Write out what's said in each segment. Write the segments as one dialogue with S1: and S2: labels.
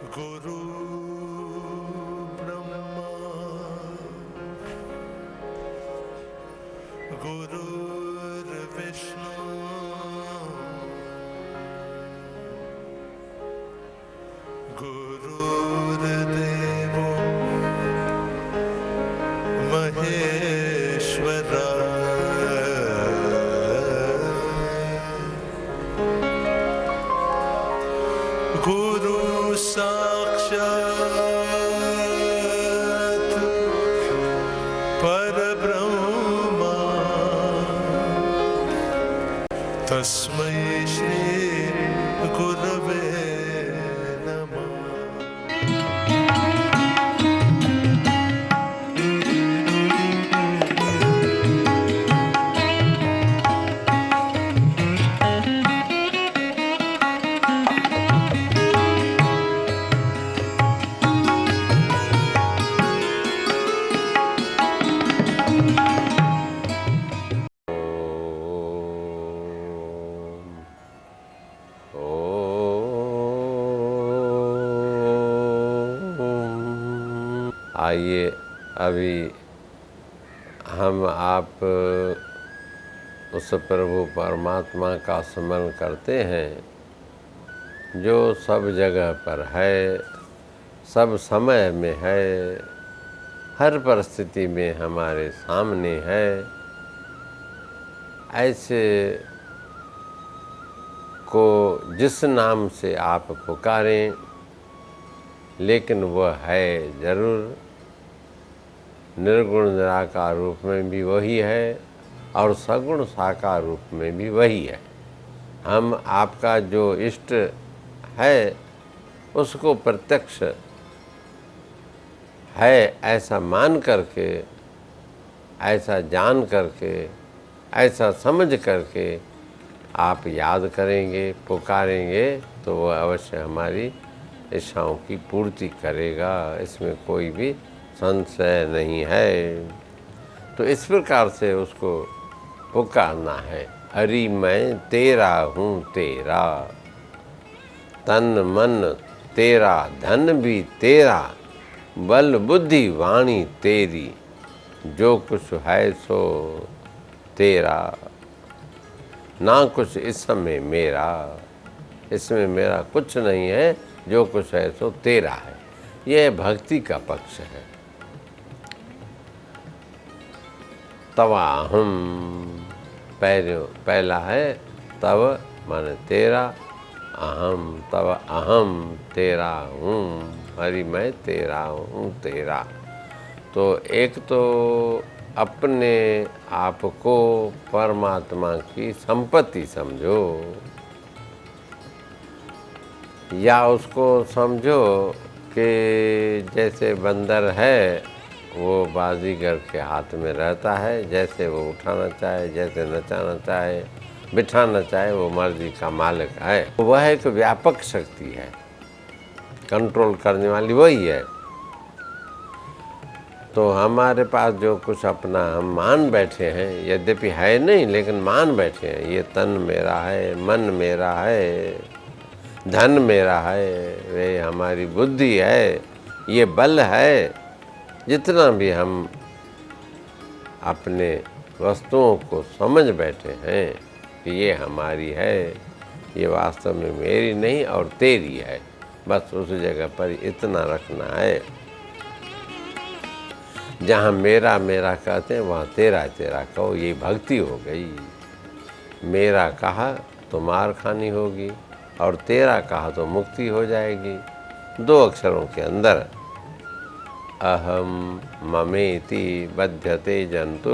S1: गुरु ब्रह्मा गुरुर्विष्णु गुरुर्देवो महेश्वरा गुरु साक्षात् परब्रह्मा तस्मै श्री गुरवे नमः।
S2: आइए अभी हम आप उस प्रभु परमात्मा का स्मरण करते हैं जो सब जगह पर है, सब समय में है, हर परिस्थिति में हमारे सामने है। ऐसे को जिस नाम से आप पुकारें, लेकिन वह है ज़रूर। निर्गुण निराकार रूप में भी वही है और सगुण साकार रूप में भी वही है। हम आपका जो इष्ट है उसको प्रत्यक्ष है ऐसा मान करके, ऐसा जान करके, ऐसा समझ करके आप याद करेंगे, पुकारेंगे तो वह अवश्य हमारी इच्छाओं की पूर्ति करेगा। इसमें कोई भी संशय नहीं है। तो इस प्रकार से उसको पुकारना है। हरि मैं तेरा हूँ तेरा, तन मन तेरा, धन भी तेरा, बल बुद्धि वाणी तेरी, जो कुछ है सो तेरा, ना कुछ इसमें मेरा। इसमें मेरा कुछ नहीं है, जो कुछ है सो तेरा है। यह भक्ति का पक्ष है। तवा हम पहला है तव माने तेरा, अहम तव अहम तेरा हूँ, हरि मैं तेरा हूँ तेरा। तो एक तो अपने आप को परमात्मा की संपत्ति समझो, या उसको समझो कि जैसे बंदर है वो बाजीगर के हाथ में रहता है। जैसे वो उठाना चाहे, जैसे नचाना चाहे, बिठाना चाहे, वो मर्जी का मालिक है। वह एक व्यापक शक्ति है, कंट्रोल करने वाली वही है। तो हमारे पास जो कुछ अपना हम मान बैठे हैं, यद्यपि है नहीं लेकिन मान बैठे हैं, ये तन मेरा है, मन मेरा है, धन मेरा है, वे हमारी बुद्धि है, ये बल है। जितना भी हम अपने वस्तुओं को समझ बैठे हैं कि ये हमारी है, ये वास्तव में मेरी नहीं और तेरी है, बस उस जगह पर इतना रखना है। जहाँ मेरा मेरा कहते हैं वहाँ तेरा तेरा कहो, ये भक्ति हो गई। मेरा कहा तो मार खानी होगी और तेरा कहा तो मुक्ति हो जाएगी। दो अक्षरों के अंदर अहम ममेति बध्यते जंतु,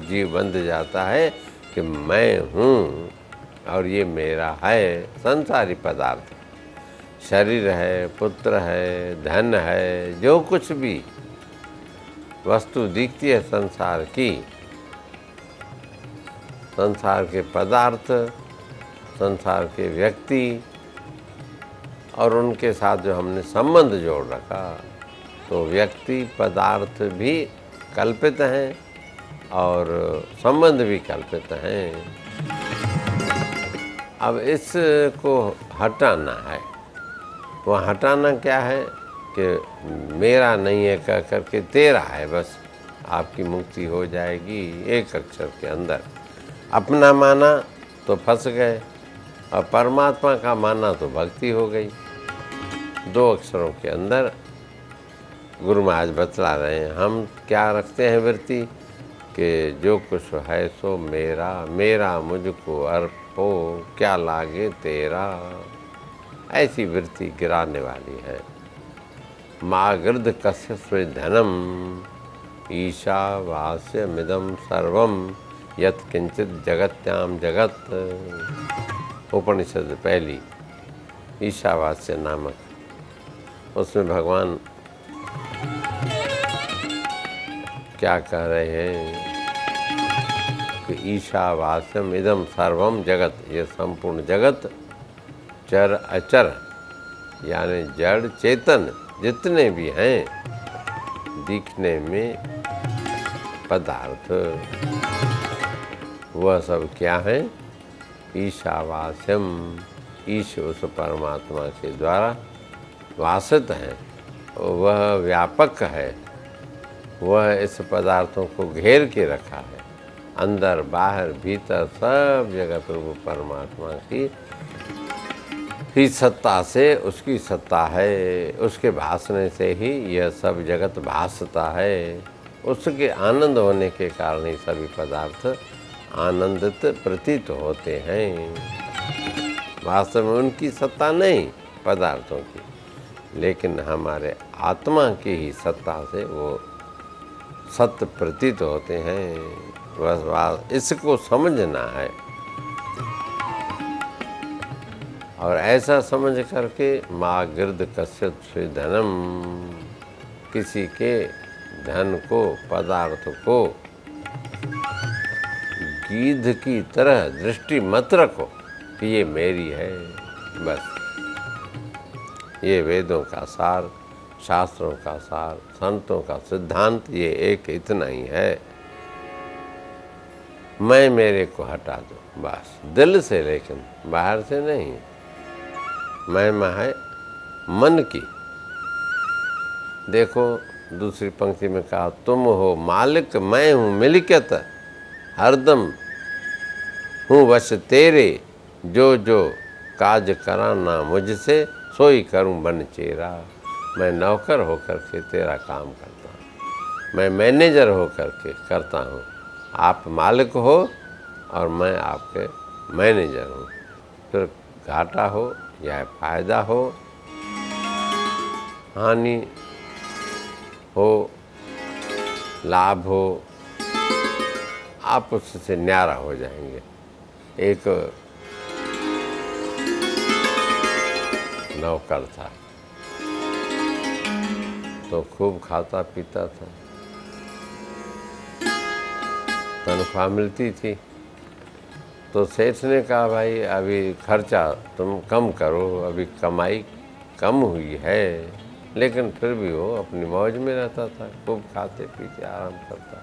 S2: जीव बंध जाता है कि मैं हूँ और ये मेरा है। संसारी पदार्थ, शरीर है, पुत्र है, धन है, जो कुछ भी वस्तु दिखती है संसार की, संसार के पदार्थ, संसार के व्यक्ति और उनके साथ जो हमने संबंध जोड़ रखा, तो व्यक्ति पदार्थ भी कल्पित हैं और संबंध भी कल्पित हैं। अब इसको हटाना है। वह हटाना क्या है कि मेरा नहीं है कह करके तेरा है, बस आपकी मुक्ति हो जाएगी एक अक्षर के अंदर। अपना माना तो फंस गए और परमात्मा का माना तो भक्ति हो गई। 2 अक्षरों के अंदर गुरु महाराज बतला रहे हैं। हम क्या रखते हैं वृत्ति कि जो कुछ है सो मेरा, मेरा मुझको अर्पो, क्या लागे तेरा। ऐसी वृत्ति गिराने वाली है। मागृद कस्य स्विधनम ईशावास्यमिदं सर्वम यत् किंचित जगत्याम जगत। उपनिषद पहली ईशावास्य नामक, उसमें भगवान क्या कह रहे हैं कि ईशावास्यम इदम सर्वम जगत, ये संपूर्ण जगत चर अचर यानी जड़ चेतन जितने भी हैं, दिखने में पदार्थ, वह सब क्या है? ईशावास्यम, ईश उस परमात्मा के द्वारा वासित है, वह व्यापक है, वह इस पदार्थों को घेर के रखा है। अंदर बाहर भीतर सब जगह प्रभु परमात्मा की ही सत्ता से, उसकी सत्ता है, उसके भासने से ही यह सब जगत भासता है। उसके आनंद होने के कारण ही सभी पदार्थ आनंदित प्रतीत होते हैं। वास्तव में उनकी सत्ता नहीं पदार्थों की, लेकिन हमारे आत्मा की ही सत्ता से वो सत्य प्रतीत होते हैं। बस इसको समझना है और ऐसा समझ करके माँ गिरद कश्यप धनम, किसी के धन को, पदार्थ को गीध की तरह दृष्टि मत रखो कि ये मेरी है। बस ये वेदों का सार, शास्त्रों का सार, संतों का सिद्धांत ये एक इतना ही है। मैं मेरे को हटा दो बस, दिल से, लेकिन बाहर से नहीं। मैं है मन की। देखो दूसरी पंक्ति में कहा, तुम हो मालिक मैं हूँ मिल्कियत, हरदम हूँ वश तेरे, जो जो काज कराना मुझसे, सोई करूँ बन चेरा। मैं नौकर होकर के तेरा काम करता हूँ, मैं मैनेजर होकर के करता हूँ। आप मालिक हो और मैं आपके मैनेजर हूँ। फिर घाटा हो या फायदा हो, हानि हो, लाभ हो, आप उससे न्यारा हो जाएंगे। एक नौकर था तो खूब खाता पीता था, तनख्वाह मिलती थी। तो सेठ ने कहा, भाई अभी खर्चा तुम कम करो, अभी कमाई कम हुई है। लेकिन फिर भी वो अपनी मौज में रहता था, खूब खाते पीते आराम करता।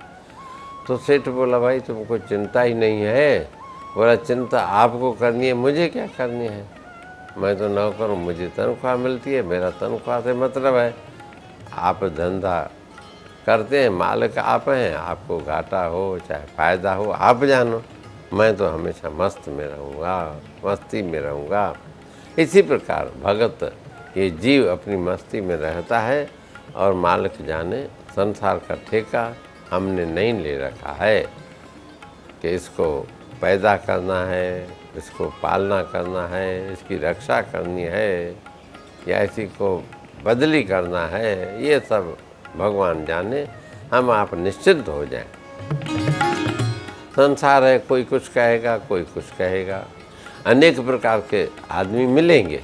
S2: तो सेठ बोला, भाई तुमको चिंता ही नहीं है? बोला, चिंता आपको करनी है, मुझे क्या करनी है? मैं तो नौकर हूँ, मुझे तनख्वाह मिलती है, मेरा तनख्वाह से मतलब है। आप धंधा करते हैं, मालिक आप हैं, आपको घाटा हो चाहे फ़ायदा हो आप जानो। मैं तो हमेशा मस्त में रहूँगा, मस्ती में रहूँगा। इसी प्रकार भगत, ये जीव अपनी मस्ती में रहता है और मालिक जाने संसार का ठेका हमने नहीं ले रखा है कि इसको पैदा करना है, इसको पालना करना है, इसकी रक्षा करनी है या इसी को बदली करना है। ये सब भगवान जाने, हम आप निश्चिंत हो जाएं। संसार है, कोई कुछ कहेगा, कोई कुछ कहेगा, अनेक प्रकार के आदमी मिलेंगे,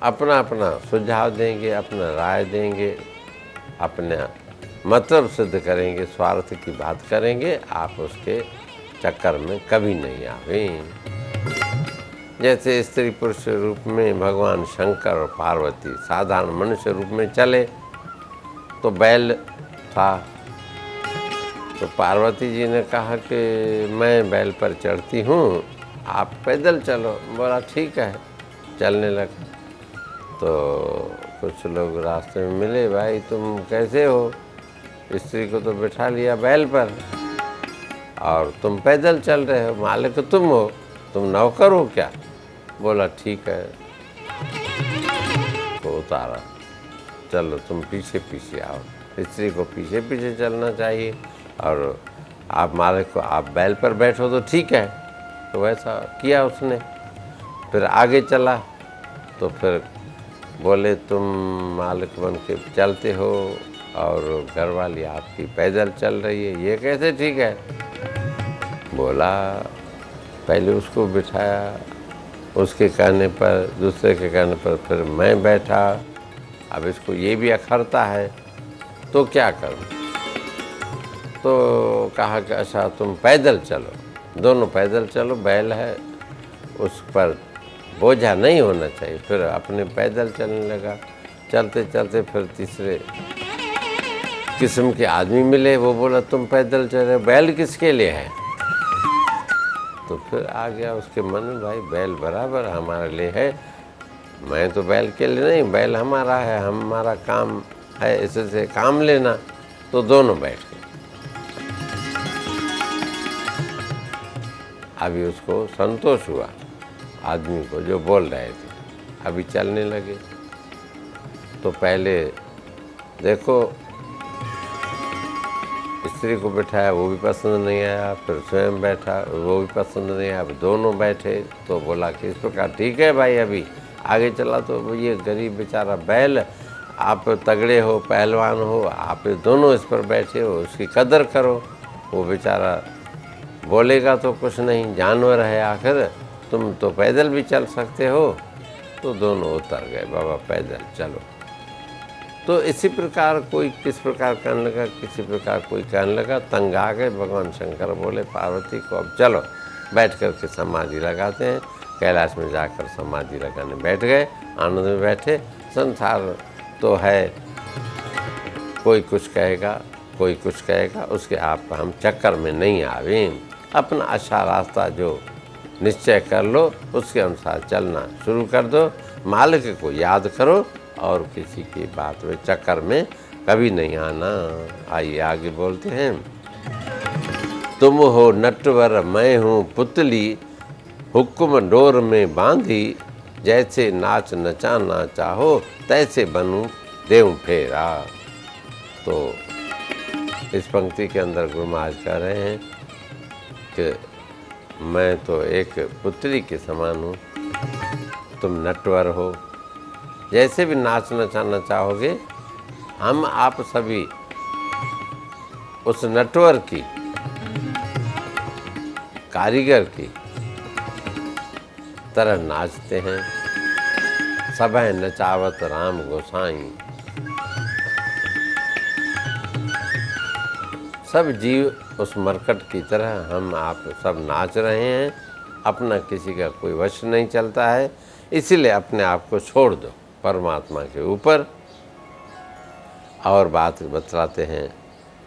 S2: अपना अपना सुझाव देंगे, अपना राय देंगे, अपना मतलब सिद्ध करेंगे, स्वार्थ की बात करेंगे। आप उसके चक्कर में कभी नहीं आवे। जैसे स्त्री पुरुष रूप में भगवान शंकर और पार्वती साधारण मनुष्य रूप में चले तो बैल था, तो पार्वती जी ने कहा कि मैं बैल पर चढ़ती हूँ, आप पैदल चलो। बोला ठीक है, चलने लगा। तो कुछ लोग रास्ते में मिले, भाई तुम कैसे हो, स्त्री को तो बिठा लिया बैल पर और तुम पैदल चल रहे हो, मालिक तुम हो, तुम नौकर हो क्या? बोला ठीक है। तो उतारा, चलो तुम पीछे पीछे आओ। स्त्री को पीछे पीछे चलना चाहिए और आप मालिक को, आप बैल पर बैठो तो ठीक है। तो वैसा किया उसने। फिर आगे चला तो फिर बोले तुम मालिक बन के चलते हो और घरवाली आपकी पैदल चल रही है, ये कैसे ठीक है? बोला पहले उसको बिठाया, उसके कहने पर, दूसरे के कहने पर फिर मैं बैठा, अब इसको ये भी अखरता है तो क्या करूं? तो कहा कि अच्छा तुम पैदल चलो, दोनों पैदल चलो, बैल है उस पर बोझा नहीं होना चाहिए। फिर अपने पैदल चलने लगा। चलते चलते फिर तीसरे किस्म के आदमी मिले, वो बोला तुम पैदल चल रहे, बैल किसके लिए है? तो फिर आ गया उसके मन में, भाई बैल बराबर हमारे लिए है, मैं तो बैल के लिए नहीं, बैल हमारा है, हमारा काम है इससे काम लेना। तो दोनों बैठ गए। अभी उसको संतोष हुआ आदमी को जो बोल रहे थे, अभी चलने लगे। तो पहले देखो स्त्री को बिठाया, वो भी पसंद नहीं आया, फिर स्वयं बैठा, वो भी पसंद नहीं आया, अब दोनों बैठे। तो बोला कि इस प्रकार ठीक है भाई, अभी आगे चला तो ये गरीब बेचारा बैल, आप तगड़े हो, पहलवान हो, आप दोनों इस पर बैठे हो, उसकी कदर करो। वो बेचारा बोलेगा तो कुछ नहीं, जानवर है आखिर, तुम तो पैदल भी चल सकते हो। तो दोनों उतर गए, बाबा पैदल चलो। तो इसी प्रकार कोई किस प्रकार कहने लगा, किसी प्रकार कोई कहने लगा, तंग आ गए। भगवान शंकर बोले पार्वती को अब चलो बैठ कर के समाधि लगाते हैं। कैलाश में जाकर समाधि लगाने बैठ गए, आनंद में बैठे। संसार तो है, कोई कुछ कहेगा, कोई कुछ कहेगा, उसके आप हम चक्कर में नहीं आवे। अपना अच्छा रास्ता जो निश्चय कर लो, उसके अनुसार चलना शुरू कर दो, मालिक को याद करो और किसी की बात में चक्कर में कभी नहीं आना। आइए आगे बोलते हैं। तुम हो नटवर मैं हूँ पुतली, हुक्म डोर में बांधी, जैसे नाच नचाना चाहो तैसे बनूं देऊं फेरा। तो इस पंक्ति के अंदर गुरु महाराज कह रहे हैं कि मैं तो एक पुतली के समान हूँ, तुम नटवर हो, जैसे भी नाच नचाना चाहोगे, हम आप सभी उस नटवर की, कारीगर की तरह नाचते हैं। सब है नचावत राम गोसाई, सब जीव उस मरकट की तरह हम आप सब नाच रहे हैं। अपना किसी का कोई वश नहीं चलता है, इसीलिए अपने आप को छोड़ दो परमात्मा के ऊपर। और बात बतलाते हैं,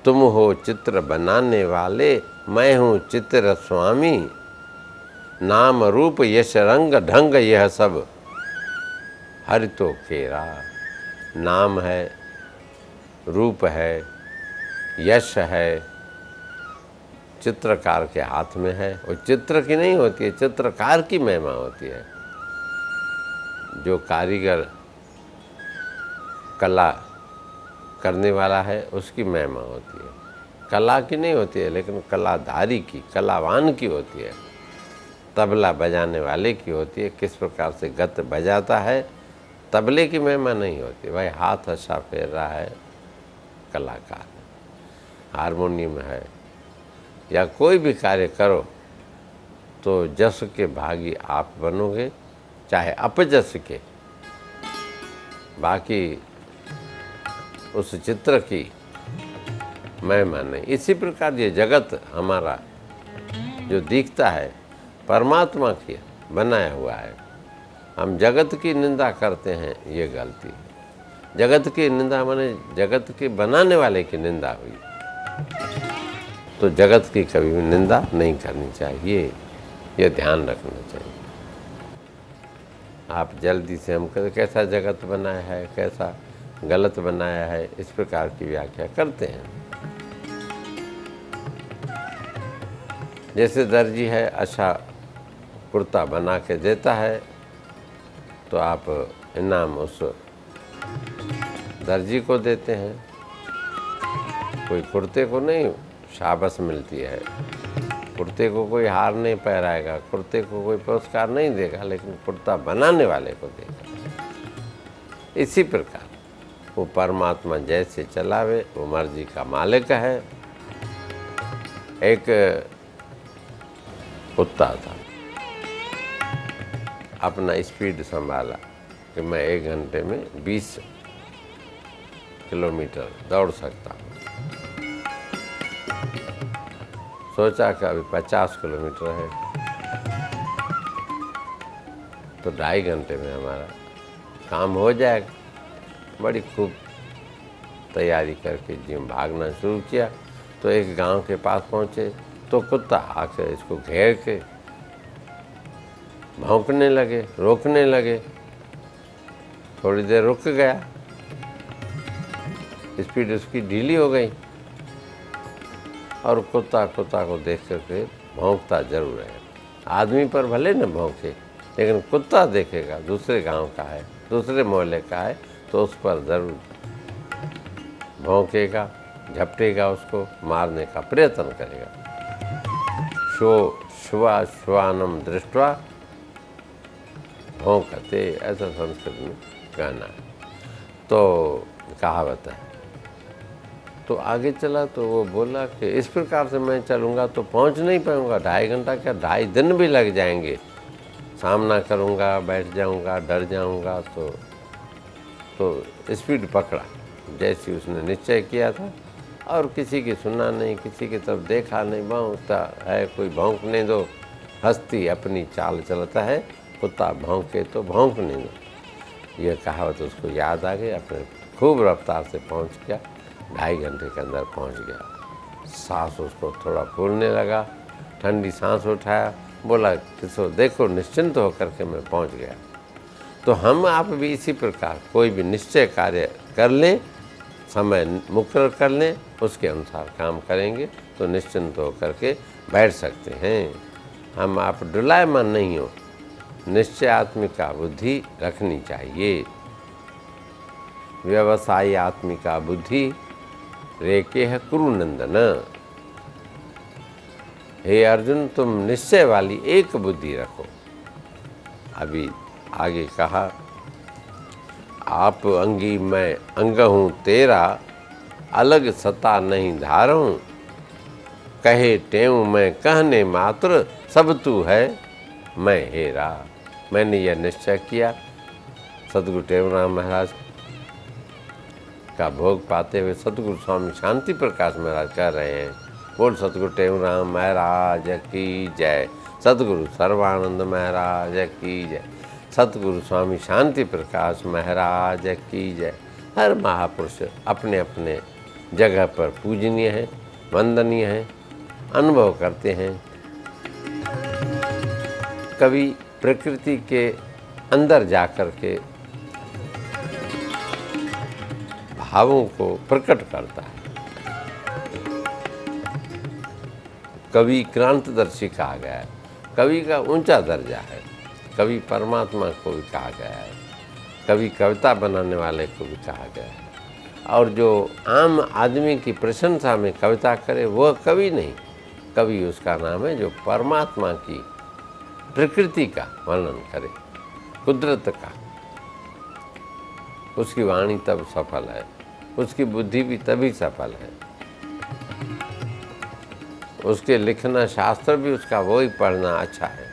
S2: तुम हो चित्र बनाने वाले, मैं हूँ चित्र स्वामी, नाम रूप यश रंग ढंग यह सब हरि तो केरा। नाम है, रूप है, यश है, चित्रकार के हाथ में है। और चित्र की नहीं होती है, चित्रकार की महिमा होती है। जो कारीगर कला करने वाला है उसकी महिमा होती है, कला की नहीं होती है, लेकिन कलाधारी की, कलावान की होती है। तबला बजाने वाले की होती है, किस प्रकार से गत बजाता है। तबले की महिमा नहीं होती, भाई हाथ अच्छा फेर रहा है कलाकार, हारमोनियम है, या कोई भी कार्य करो तो जस के भागी आप बनोगे, चाहे अपजस के। बाकी उस चित्र की महिमा नहीं। इसी प्रकार ये जगत हमारा जो दिखता है परमात्मा की बनाया हुआ है। हम जगत की निंदा करते हैं, ये गलती है। जगत की निंदा माने जगत के बनाने वाले की निंदा हुई, तो जगत की कभी भी निंदा नहीं करनी चाहिए, ये ध्यान रखना चाहिए। आप जल्दी से हम कहते कैसा जगत बनाया है, कैसा गलत बनाया है, इस प्रकार की व्याख्या करते हैं। जैसे दर्जी है, अच्छा कुर्ता बना के देता है तो आप इनाम उस दर्जी को देते हैं, कोई कुर्ते को नहीं शाबाश मिलती है, कुर्ते को कोई हार नहीं पहराएगा, कुर्ते को कोई पुरस्कार नहीं देगा, लेकिन कुर्ता बनाने वाले को देगा। इसी प्रकार वो परमात्मा जैसे चलावे, वो मर्जी का मालिक है। एक कुत्ता था, अपना स्पीड संभाला कि मैं 1 घंटे में 20 किलोमीटर दौड़ सकता हूँ। सोचा कि अभी 50 किलोमीटर है तो 2.5 घंटे में हमारा काम हो जाएगा। बड़ी खूब तैयारी करके जिम भागना शुरू किया तो एक गांव के पास पहुँचे तो कुत्ता आकर इसको घेर के भौंकने लगे, रोकने लगे। थोड़ी देर रुक गया, स्पीड उसकी ढीली हो गई और कुत्ता को देख करके भौंकता जरूर है। आदमी पर भले न भौंके, लेकिन कुत्ता देखेगा दूसरे गांव का है, दूसरे मोहल्ले का है, तो उस पर जरूर भौंकेगा, झपटेगा, उसको मारने का प्रयत्न करेगा। श्वानम दृष्ट्वा भौंकते, ऐसा संस्कृत में कहना है, तो कहावत है। तो आगे चला तो वो बोला कि इस प्रकार से मैं चलूँगा तो पहुँच नहीं पाऊँगा, 2.5 घंटा क्या 2.5 दिन भी लग जाएंगे। सामना करूँगा, बैठ जाऊँगा, डर जाऊँगा। तो स्पीड पकड़ा जैसी उसने निश्चय किया था, और किसी की सुनना नहीं, किसी की तरफ देखा नहीं। भौंकता है, कोई भौंकने दो, हस्ती अपनी चाल चलता है, कुत्ता भौंके तो भौंकने दो। यह कहावत उसको याद आ गई, अपने खूब रफ्तार से पहुँच गया, 2.5 घंटे के अंदर पहुंच गया। सांस उसको थोड़ा फूलने लगा, ठंडी सांस उठाया, बोला किसो देखो निश्चिंत होकर के मैं पहुंच गया। तो हम आप भी इसी प्रकार कोई भी निश्चय कार्य कर लें, समय मुकर्रर कर लें, उसके अनुसार काम करेंगे तो निश्चिंत होकर के बैठ सकते हैं। हम आप डुलायमान नहीं हो, निश्चयात्मिका बुद्धि रखनी चाहिए। व्यवसायी आत्मिका बुद्धि रेके है कुरुनंदन। हे अर्जुन, तुम निश्चय वाली एक बुद्धि रखो। अभी आगे कहा, आप अंगी मैं अंग हूँ तेरा, अलग सता नहीं धारूं। कहे टेऊ मैं कहने मात्र, सब तू है मैं हेरा। मैंने यह निश्चय किया, सदगुरु टेऊराम महाराज का भोग पाते हुए सतगुरु स्वामी शांति प्रकाश महाराज कह रहे हैं, बोल सतगुरु टेऊराम महाराज की जय, सतगुरु सर्वानंद महाराज की जय, सतगुरु स्वामी शांति प्रकाश महाराज की जय। हर महापुरुष अपने अपने जगह पर पूजनीय हैं, वंदनीय हैं, अनुभव करते हैं। कवि प्रकृति के अंदर जाकर के भावों को प्रकट करता है। कवि क्रांतदर्शी कहा गया है, कवि का ऊंचा दर्जा है, कवि परमात्मा को भी कहा गया है, कवि कविता बनाने वाले को भी कहा गया है। और जो आम आदमी की प्रशंसा में कविता करे वह कवि नहीं, कवि उसका नाम है जो परमात्मा की प्रकृति का वर्णन करे, कुदरत का। उसकी वाणी तब सफल है, उसकी बुद्धि भी तभी सफल है, उसके लिखना शास्त्र भी उसका वही पढ़ना अच्छा है।